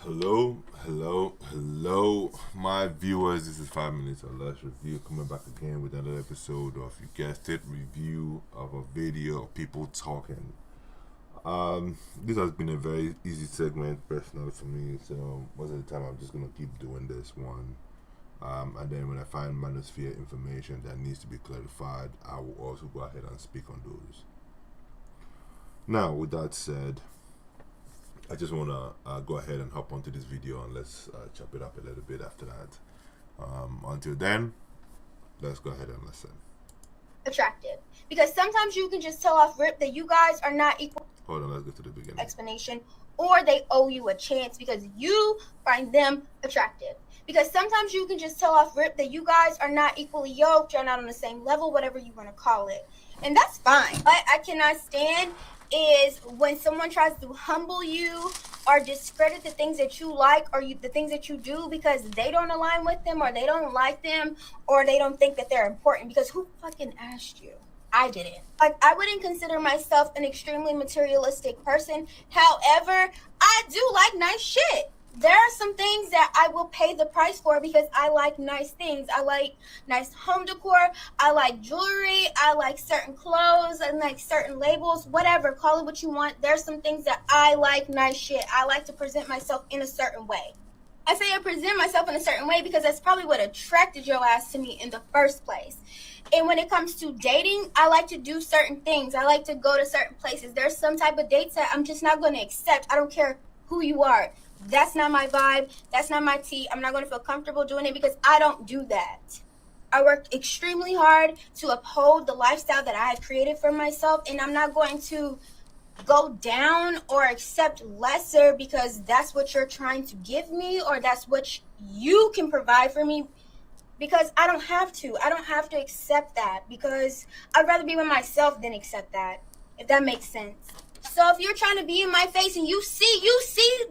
Hello, my viewers. This is 5 minutes or less review coming back again with another episode of, you guessed it, review of a video of people talking. This has been a very easy segment personally for me, so most of the time I'm just gonna keep doing this one. And then when I find manosphere information that needs to be clarified, I will also go ahead and speak on those. Now, with that said, I just want to go ahead and hop onto this video and let's chop it up a little bit after that. Until then, let's go ahead and listen. Attractive. Because sometimes you can just tell off rip that you guys are not equal. Hold on, let's go to the beginning. Explanation. Or they owe you a chance because you find them attractive. Because sometimes you can just tell off rip that you guys are not equally yoked, you're not on the same level, whatever you want to call it. And that's fine. What I cannot stand is when someone tries to humble you or discredit the things that you like or the things that you do because they don't align with them or they don't like them or they don't think that they're important. Because who fucking asked you? I didn't. Like, I wouldn't consider myself an extremely materialistic person. However, I do like nice shit. There are some things that I will pay the price for because I like nice things. I like nice home decor. I like jewelry. I like certain clothes. I like certain labels. Whatever. Call it what you want. There's some things that I like nice shit. I like to present myself in a certain way. I say I present myself in a certain way because that's probably what attracted your ass to me in the first place. And when it comes to dating, I like to do certain things. I like to go to certain places. There's some type of dates that I'm just not going to accept. I don't care who you are. That's not my vibe. That's not my tea. I'm not going to feel comfortable doing it because I don't do that. I worked extremely hard to uphold the lifestyle that I have created for myself, and I'm not going to go down or accept lesser because that's what you're trying to give me or that's what you can provide for me, because I don't have to. I don't have to accept that because I'd rather be with myself than accept that, if that makes sense. So if you're trying to be in my face and you see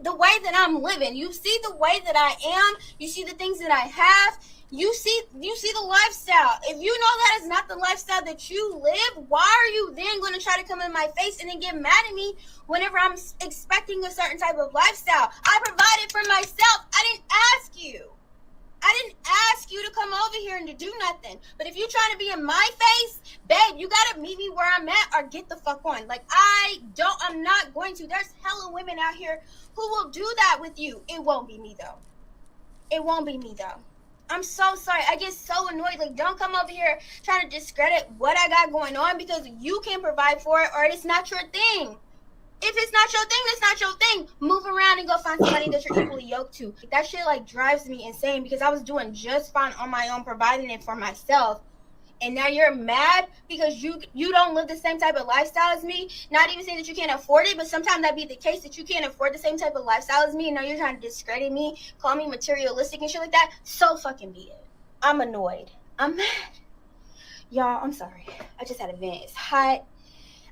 the way that I'm living, you see the way that I am, you see the things that I have, you see the lifestyle. If you know that is not the lifestyle that you live, why are you then going to try to come in my face and then get mad at me whenever I'm expecting a certain type of lifestyle? I provided for myself. I didn't ask you. I didn't ask you to come over here and to do nothing. But if you're trying to be in my face, babe, you gotta meet me where I'm at or get the fuck on. Like, I'm not going to. There's hella women out here who will do that with you. It won't be me though. It won't be me though. I'm so sorry. I get so annoyed. Like, don't come over here trying to discredit what I got going on because you can't provide for it or it's not your thing. If it's not your thing, it's not your thing. Move around and go find somebody that you're equally yoked to. That shit like drives me insane because I was doing just fine on my own, providing it for myself. And now you're mad because you don't live the same type of lifestyle as me. Not even saying that you can't afford it, but sometimes that be the case that you can't afford the same type of lifestyle as me. And now you're trying to discredit me, call me materialistic and shit like that. So fucking be it. I'm annoyed. I'm mad. Y'all, I'm sorry. I just had a vent. It's hot.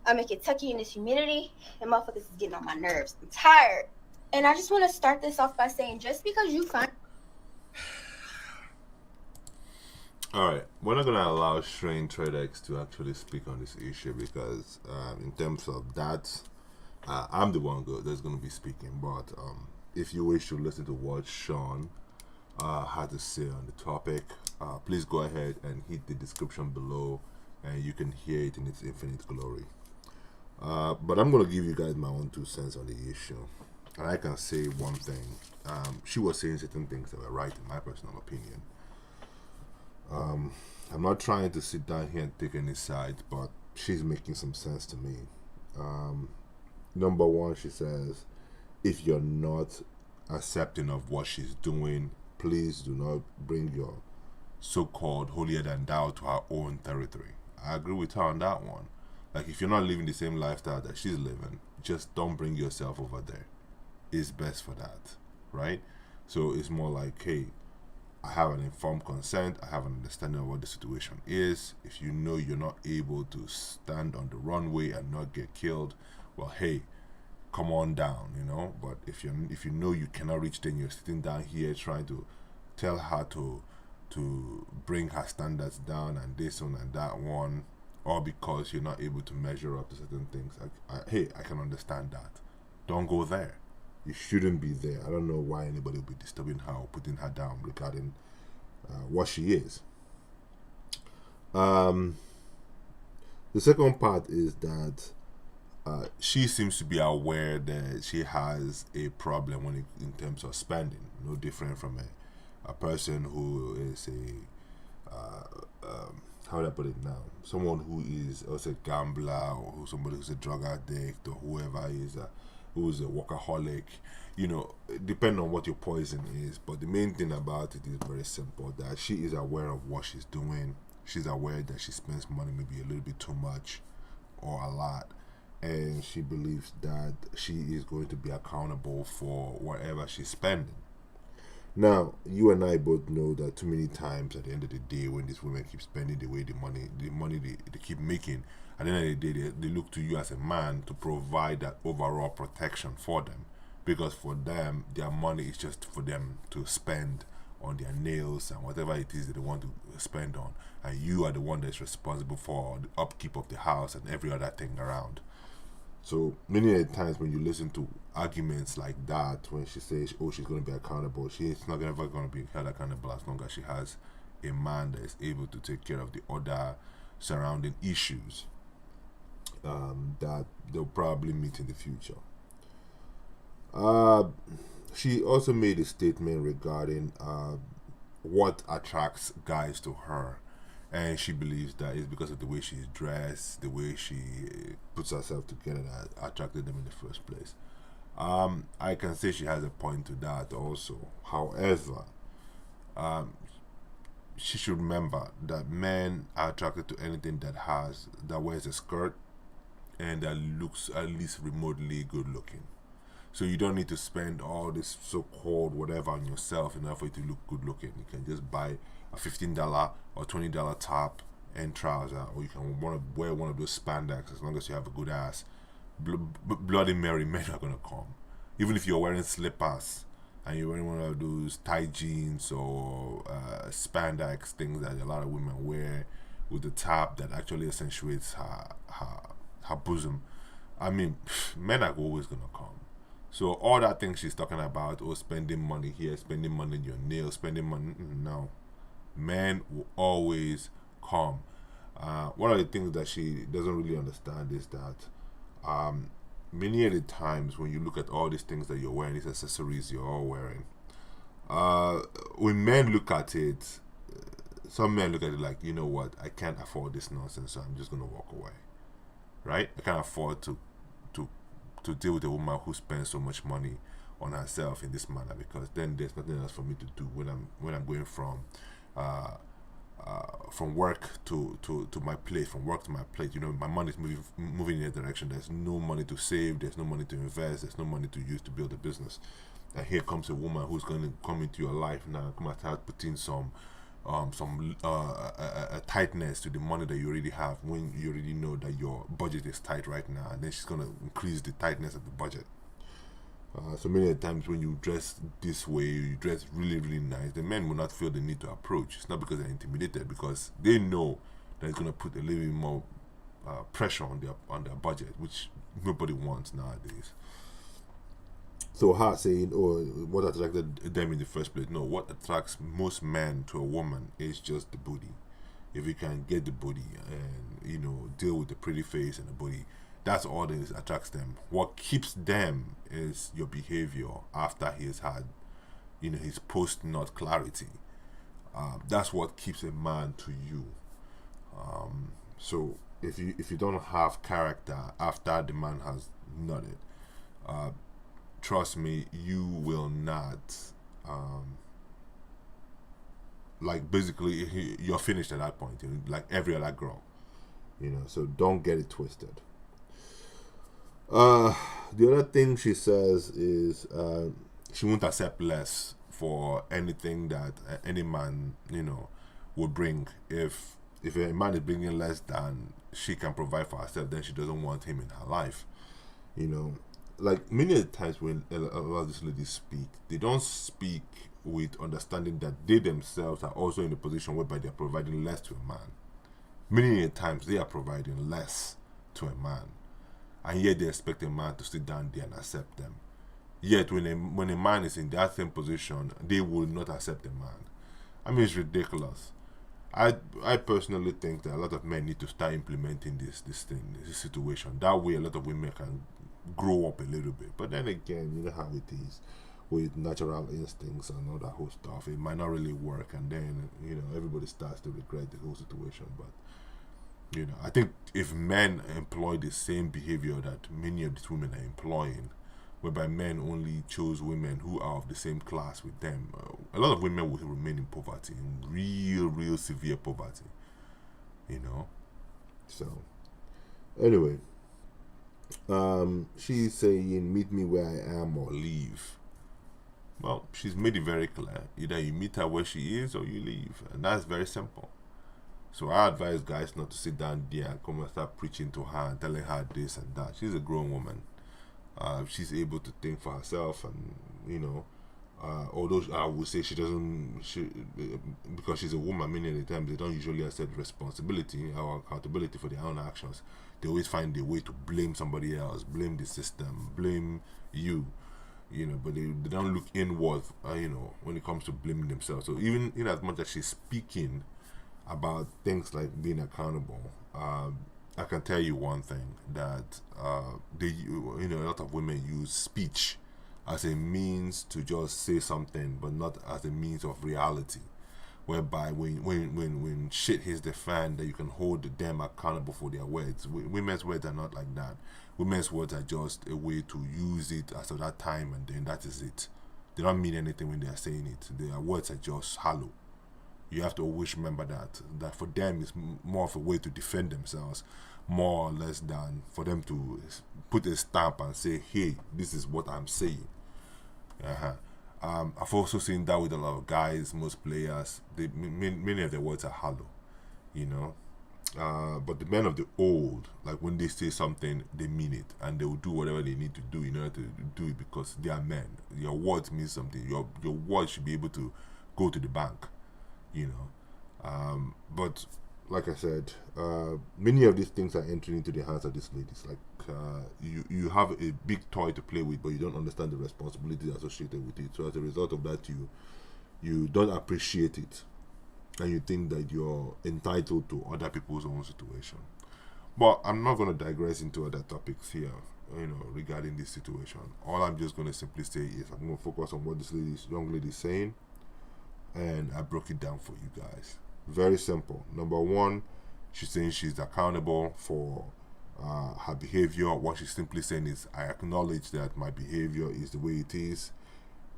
I'm in Kentucky in this humidity, and motherfuckers is getting on my nerves. I'm tired. And I just want to start this off by saying, just because you find... Alright, we're not going to allow Strain TradeX to actually speak on this issue because in terms of that, I'm the one that's going to be speaking. But if you wish to listen to what Sean had to say on the topic, please go ahead and hit the description below and you can hear it in its infinite glory. But I'm going to give you guys my own 2 cents on the issue. And I can say one thing. She was saying certain things that were right in my personal opinion. I'm not trying to sit down here and take any sides, but she's making some sense to me. Number one, she says, if you're not accepting of what she's doing, please do not bring your so-called holier than thou to her own territory. I agree with her on that one. Like, if you're not living the same lifestyle that she's living, just don't bring yourself over there. It's best for that, right? So it's more like, hey, I have an informed consent. I have an understanding of what the situation is. If you know you're not able to stand on the runway and not get killed, well, hey, come on down, you know. But if you know you cannot reach, then you're sitting down here trying to tell her to bring her standards down and this one and that one, or because you're not able to measure up to certain things. Hey, I can understand that. Don't go there. You shouldn't be there. I don't know why anybody would be disturbing her or putting her down regarding what she is. The second part is that she seems to be aware that she has a problem in terms of spending, no different from a person who is how would I put it now? Someone who is also a gambler, or somebody who's a drug addict, or whoever is who's a workaholic. Depending on what your poison is. But the main thing about it is very simple: that she is aware of what she's doing. She's aware that she spends money maybe a little bit too much or a lot, and she believes that she is going to be accountable for whatever she's spending. Now, you and I both know that too many times at the end of the day, when these women keep spending the money they keep making, at the end of the day, they look to you as a man to provide that overall protection for them. Because for them, their money is just for them to spend on their nails and whatever it is that they want to spend on. And you are the one that's responsible for the upkeep of the house and every other thing around. So many of the times when you listen to arguments like that, when she says, "Oh, she's going to be accountable," she's not ever going to be held accountable as long as she has a man that is able to take care of the other surrounding issues that they'll probably meet in the future. She also made a statement regarding what attracts guys to her. And she believes that it's because of the way she's dressed, the way she puts herself together that attracted them in the first place. I can say she has a point to that also. However, she should remember that men are attracted to anything that wears a skirt and that looks at least remotely good looking. So you don't need to spend all this so-called whatever on yourself in order for you to look good looking. You can just buy a $15 or $20 top and trouser, or you can want to wear one of those spandex as long as you have a good ass. Bloody Mary, men are gonna come. Even if you're wearing slippers and you're wearing one of those tight jeans or spandex things that a lot of women wear with the top that actually accentuates her bosom. I mean, men are always gonna come. So all that thing she's talking about, spending money here, spending money on your nails, spending money, no. Men will always come. One of the things that she doesn't really understand is that many of the times when you look at all these things that you're wearing, these accessories you're all wearing, when men look at it, some men look at it like, you know what, I can't afford this nonsense, so I'm just going to walk away. Right? I can't afford to deal with a woman who spends so much money on herself in this manner, because then there's nothing else for me to do when I'm going from work to my plate, from work to my plate. My money is moving in a direction. There's no money to save, there's no money to invest, there's no money to use to build a business. And here comes a woman who's going to come into your life now, come and start putting some tightness to the money that you already have, when you already know that your budget is tight right now, and then she's going to increase the tightness of the budget. So many times when you dress this way, you dress really, really nice, the men will not feel the need to approach. It's not because they're intimidated, because they know that it's going to put a little bit more pressure on their budget, which nobody wants nowadays. So her saying, "Oh, what attracted them in the first place?" No, what attracts most men to a woman is just the booty. If you can get the booty and deal with the pretty face and the booty, that's all that attracts them. What keeps them is your behavior after he has had, his post-nut clarity. That's what keeps a man to you. So if you don't have character after the man has nutted, trust me, you will not. Basically, you're finished at that point. Like every other girl, So don't get it twisted. The other thing she says is she won't accept less for anything that any man would bring. If a man is bringing less than she can provide for herself, then she doesn't want him in her life. Like many of the times when a lot of these ladies speak, they don't speak with understanding that they themselves are also in a position whereby they're providing less to a man. Many of the times they are providing less to a man, and yet they expect a man to sit down there and accept them. Yet when a man is in that same position, they will not accept a man. I mean, it's ridiculous. I personally think that a lot of men need to start implementing this situation. That way, a lot of women can grow up a little bit. But then again, you know how it is with natural instincts and all that whole stuff. It might not really work, and then everybody starts to regret the whole situation. But I think if men employ the same behavior that many of these women are employing, whereby men only chose women who are of the same class with them, a lot of women will remain in poverty, in real severe poverty. So anyway, she's saying, meet me where I am or leave. Well, she's made it very clear. Either you meet her where she is or you leave. And that's very simple. So I advise guys not to sit down there and come and start preaching to her and telling her this and that. She's a grown woman. She's able to think for herself, and although I would say she doesn't, because she's a woman, many of the times they don't usually accept responsibility or accountability for their own actions. They always find a way to blame somebody else, blame the system, blame you. But they don't look inward, when it comes to blaming themselves. So even in as much as she's speaking about things like being accountable, I can tell you one thing, that a lot of women use speech as a means to just say something, but not as a means of reality. Whereby when shit hits the fan, that you can hold them accountable for their words. Women's words are not like that. Women's words are just a way to use it as of that time, and then that is it. They don't mean anything when they are saying it. Their words are just hollow. You have to always remember that for them it's more of a way to defend themselves, more or less, than for them to put a stamp and say, hey, this is what I'm saying. I've also seen that with a lot of guys, most players. Many of their words are hollow, but the men of the old, like when they say something, they mean it, and they will do whatever they need to do in order to do it, because they are men. Your words mean something. Your words should be able to go to the bank, but like I said, many of these things are entering into the hands of these ladies. Like you have a big toy to play with, but you don't understand the responsibility associated with it. So as a result of that, you don't appreciate it, and you think that you're entitled to other people's own situation. But I'm not going to digress into other topics here, regarding this situation. All I'm just going to simply say is I'm going to focus on what this young lady is saying, and I broke it down for you guys. Very simple. Number one, she's saying she's accountable for her behavior. What she's simply saying is, I acknowledge that my behavior is the way it is,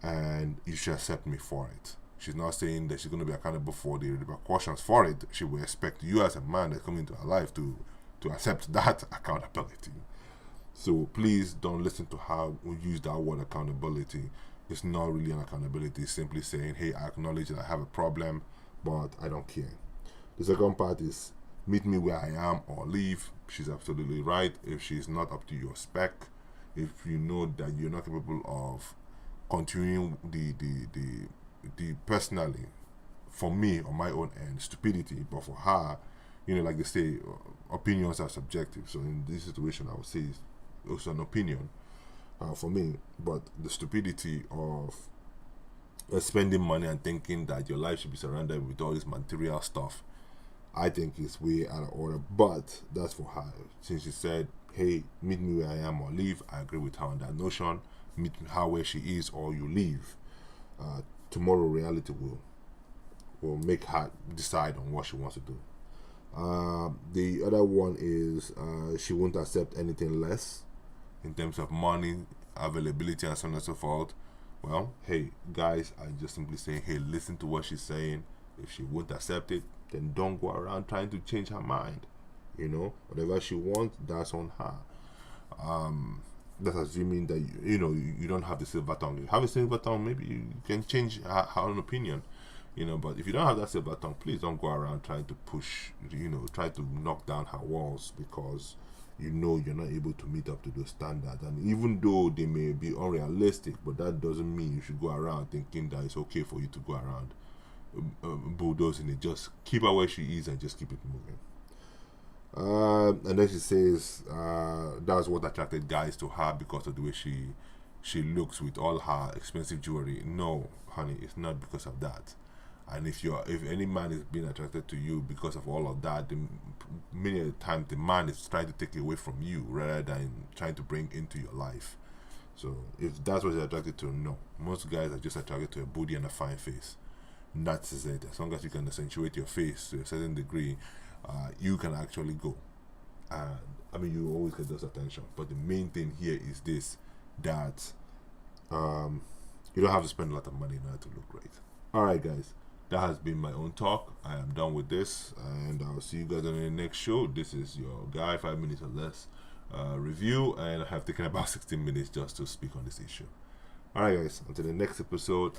and you should accept me for it. She's not saying that she's going to be accountable for the repercussions for it. She will expect you as a man that come into her life to accept that accountability. So please don't listen to her use that word accountability. It's not really an accountability. It's simply saying, hey, I acknowledge that I have a problem, but I don't care. The second part is, meet me where I am or leave. She's absolutely right. If she's not up to your spec, if you know that you're not capable of continuing the personally, for me on my own end, stupidity, but for her, like they say, opinions are subjective. So in this situation, I would say it's also an opinion for me. But the stupidity of spending money and thinking that your life should be surrounded with all this material stuff, I think is way out of order. But that's for her. Since she said, hey, meet me where I am or leave, I agree with her on that notion. Meet her where she is or you leave. Tomorrow reality will make her decide on what she wants to do. The other one is she won't accept anything less in terms of money, availability, and so on and so forth. Well, hey guys, I just simply saying, hey, listen to what she's saying. If she won't accept it, then don't go around trying to change her mind. Whatever she wants, that's on her. That's assuming that you don't have the silver tongue. If you have a silver tongue, maybe you can change her own opinion. But if you don't have that silver tongue, please don't go around trying to push, try to knock down her walls, because you're not able to meet up to those standards. And even though they may be unrealistic, but that doesn't mean you should go around thinking that it's okay for you to go around bulldozing it. Just keep her where she is and just keep it moving. And then she says that's what attracted guys to her, because of the way she she looks with all her expensive jewelry. No, honey, it's not because of that. And if any man is being attracted to you because of all of that, many of the time the man is trying to take it away from you rather than trying to bring into your life. So if that's what you're attracted to, no. Most guys are just attracted to a booty and a fine face. And that's it. As long as you can accentuate your face to a certain degree, you can actually go. And I mean, you always get those attention. But the main thing here is this, that you don't have to spend a lot of money in order to look great. Alright guys, that has been my own talk. I am done with this, and I'll see you guys on the next show. This is your guy, 5 minutes or less review, and I have taken about 16 minutes just to speak on this issue. Alright guys, until the next episode.